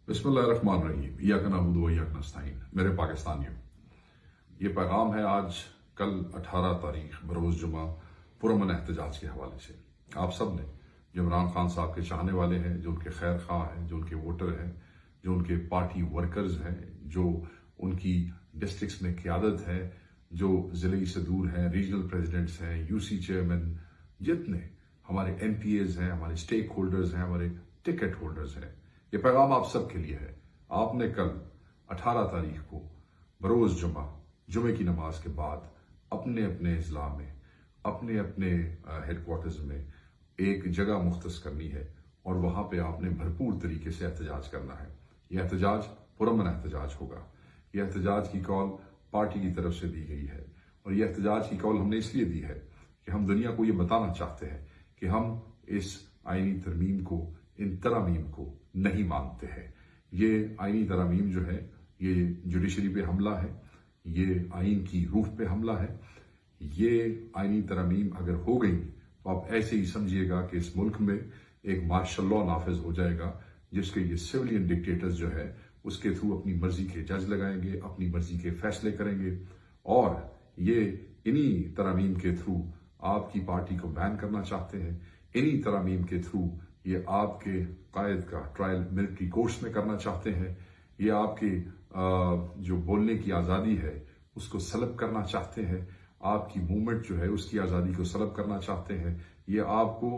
बिस्मिल्लाहिर्रहमानिर्रहीम, इय्याका नअबुदु व इय्याका नस्तईन। मेरे पाकिस्तानियों, ये पैगाम है आज कल 18 तारीख बरोज़ जुमा पुरअमन एहतजाज के हवाले से। आप सब ने जो इमरान खान साहब के चाहने वाले हैं, जो उनके खैर खां हैं, जो उनके वोटर हैं, जो उनके पार्टी वर्कर्स हैं, जो उनकी डिस्ट्रिक्ट्स में क़यादत है, जो ज़िले से दूर हैं, रीजनल प्रेसिडेंट्स हैं, यूसी चेयरमैन, जितने हमारे MPAs हैं, हमारे स्टेक होल्डर्स हैं, हमारे टिकट होल्डर्स हैं, ये पैगाम आप सब के लिए है। आपने कल 18 तारीख को बरोज़ जुमे की नमाज के बाद अपने अपने अजला में, अपने अपने हेडक्वार्टर्स में एक जगह मुख्तस करनी है और वहां पे आपने भरपूर तरीके से एहतजाज करना है। यह एहतजाज पुरअमन एहतजाज होगा। यह एहतजाज की कॉल पार्टी की तरफ से दी गई है और यह एहतजाज की कॉल हमने इसलिए दी है कि हम दुनिया को ये बताना चाहते हैं कि हम इस आईनी तरमीम को, इन तरामीम को नहीं मानते हैं। ये आईनी तरामीम जो है, ये जुडिशरी पे हमला है, ये आइन की रूह पे हमला है। ये आईनी तरामीम अगर हो गई तो आप ऐसे ही समझिएगा कि इस मुल्क में एक मार्शल लॉ नाफिज हो जाएगा, जिसके ये सिविलियन डिक्टेटर्स जो है उसके थ्रू अपनी मर्जी के जज लगाएंगे, अपनी मर्जी के फैसले करेंगे और ये इन्हीं तरामीम के थ्रू आपकी पार्टी को बैन करना चाहते हैं। इन्हीं तरामीम के थ्रू ये आपके कायद का ट्रायल मिलिट्री कोर्ट्स में करना चाहते हैं। ये आपकी जो बोलने की आज़ादी है उसको सलब करना चाहते हैं। आपकी मूवमेंट जो है उसकी आज़ादी को सलब करना चाहते हैं। ये आपको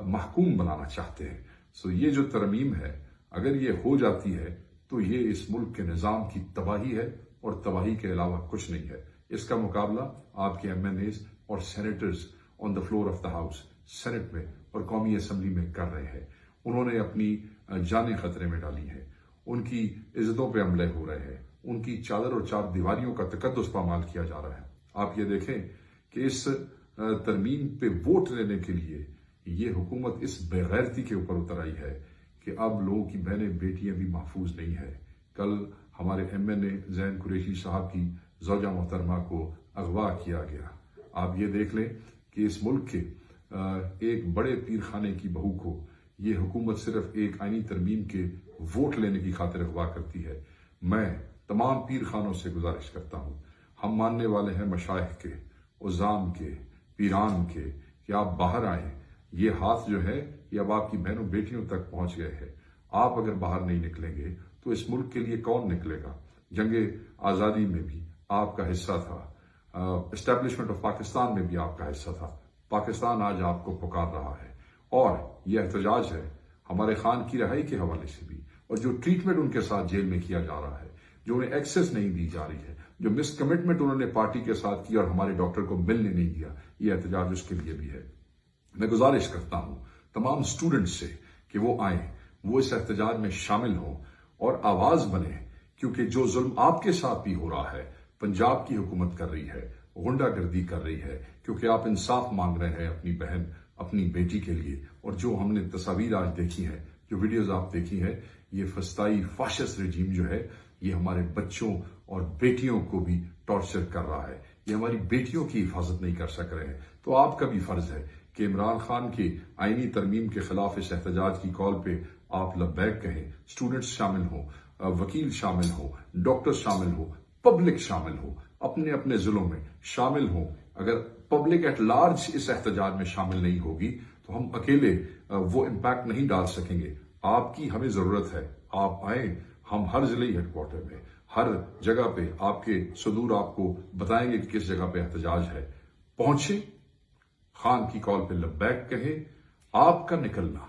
महकूम बनाना चाहते हैं। सो ये जो तरमीम है, अगर ये हो जाती है तो ये इस मुल्क के निज़ाम की तबाही है और तबाही के अलावा कुछ नहीं है। इसका मुकाबला आपके MNAs और senators on the floor of the house, senate में और कौमी असम्बली में कर रहे हैं। उन्होंने अपनी जानें खतरे में डाली हैं, उनकी इज्जतों पे हमले हो रहे हैं, उनकी चादर और चार दीवारियों का तकद्दुस पामाल किया जा रहा है। आप ये देखें कि इस तरमीम पे वोट लेने के लिए ये हुकूमत इस बेगैरती के ऊपर उतर आई है कि अब लोगों की बहनें बेटियां भी महफूज नहीं है। कल हमारे MNA ज़ैन कुरैशी साहब की ज़ौजा मोहतरमा को अगवा किया गया। आप ये देख लें कि इस मुल्क के एक बड़े पीर खाने की बहू को ये हुकूमत सिर्फ एक आईनी तरमीम के वोट लेने की खातिर अगवा करती है। मैं तमाम पीर खानों से गुजारिश करता हूँ, हम मानने वाले हैं मशाइख के, उज़ाम के, पीरान के, कि आप बाहर आए। ये हाथ जो है ये अब आपकी बहनों बेटियों तक पहुंच गए हैं। आप अगर बाहर नहीं निकलेंगे तो इस मुल्क के लिए कौन निकलेगा? जंगे आज़ादी में भी आपका हिस्सा था, एस्टेब्लिशमेंट ऑफ पाकिस्तान में भी आपका हिस्सा था। पाकिस्तान आज आपको पुकार रहा है और यह एहतजाज है हमारे खान की रिहाई के हवाले से भी, और जो ट्रीटमेंट उनके साथ जेल में किया जा रहा है, जो उन्हें एक्सेस नहीं दी जा रही है, जो मिसकमिटमेंट उन्होंने पार्टी के साथ की और हमारे डॉक्टर को मिलने नहीं दिया, ये एहतजाज उसके लिए भी है। मैं गुजारिश करता हूं तमाम स्टूडेंट्स से कि वो आए, वो इस एहतजाज में शामिल हों और आवाज बने, क्योंकि जो जुल्म आपके साथ भी हो रहा है, पंजाब की हुकूमत कर रही है, गुंडागर्दी कर रही है, क्योंकि आप इंसाफ मांग रहे हैं अपनी बहन, अपनी बेटी के लिए। और जो हमने तस्वीर आज देखी है, जो वीडियोस आप देखी है, ये फस्ताई फाशिस्ट रजीम जो है, ये हमारे बच्चों और बेटियों को भी टॉर्चर कर रहा है। ये हमारी बेटियों की हिफाजत नहीं कर सक रहे हैं। तो आपका भी फर्ज है कि इमरान खान के आईनी तरमीम के खिलाफ इस एहतजाज की कॉल पे आप लब्बैक कहें। स्टूडेंट्स शामिल हो, वकील शामिल हो, डॉक्टर शामिल हो, पब्लिक शामिल हो, अपने अपने जिलों में शामिल हो। अगर पब्लिक एट लार्ज इस एहतजाज में शामिल नहीं होगी तो हम अकेले वो इम्पैक्ट नहीं डाल सकेंगे। आपकी हमें जरूरत है, आप आए। हम हर जिले हेडक्वार्टर में, हर जगह पे आपके सुदूर आपको बताएंगे कि किस जगह पे एहतजाज है। पहुंचे, खान की कॉल पे लब्बैक कहे। आपका निकलना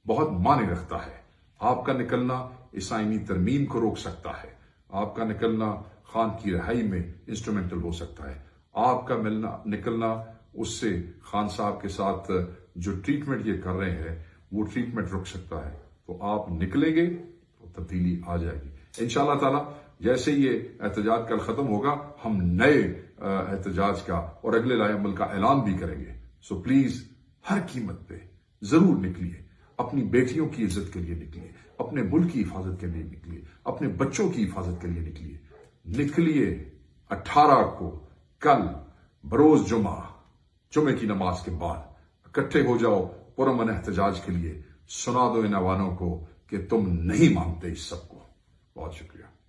बहुत माने रखता है। आपका निकलना इस आईनी तरमीम को रोक सकता है। आपका निकलना खान की रिहाई में इंस्ट्रूमेंटल हो सकता है। आपका निकलना उससे खान साहब के साथ जो ट्रीटमेंट ये कर रहे हैं वो ट्रीटमेंट रुक सकता है। तो आप निकलेंगे तो तब्दीली आ जाएगी इंशाअल्लाह ताला। जैसे ये एहतजाज कल खत्म होगा, हम नए एहतजाज का और अगले लाए अमल का ऐलान भी करेंगे। सो प्लीज हर कीमत पे जरूर निकलिए, अपनी बेटियों की इज्जत के लिए निकलिए, अपने मुल्क की हिफाजत के लिए निकलिए, अपने बच्चों की हिफाजत के लिए निकलिए। निकलिए 18 को कल बरोज जुमे की नमाज के बाद इकट्ठे हो जाओ पुरअमन एहतजाज के लिए। सुना दो इन अवानों को کہ تم نہیں مانتے اس سب کو. بہت شکریہ.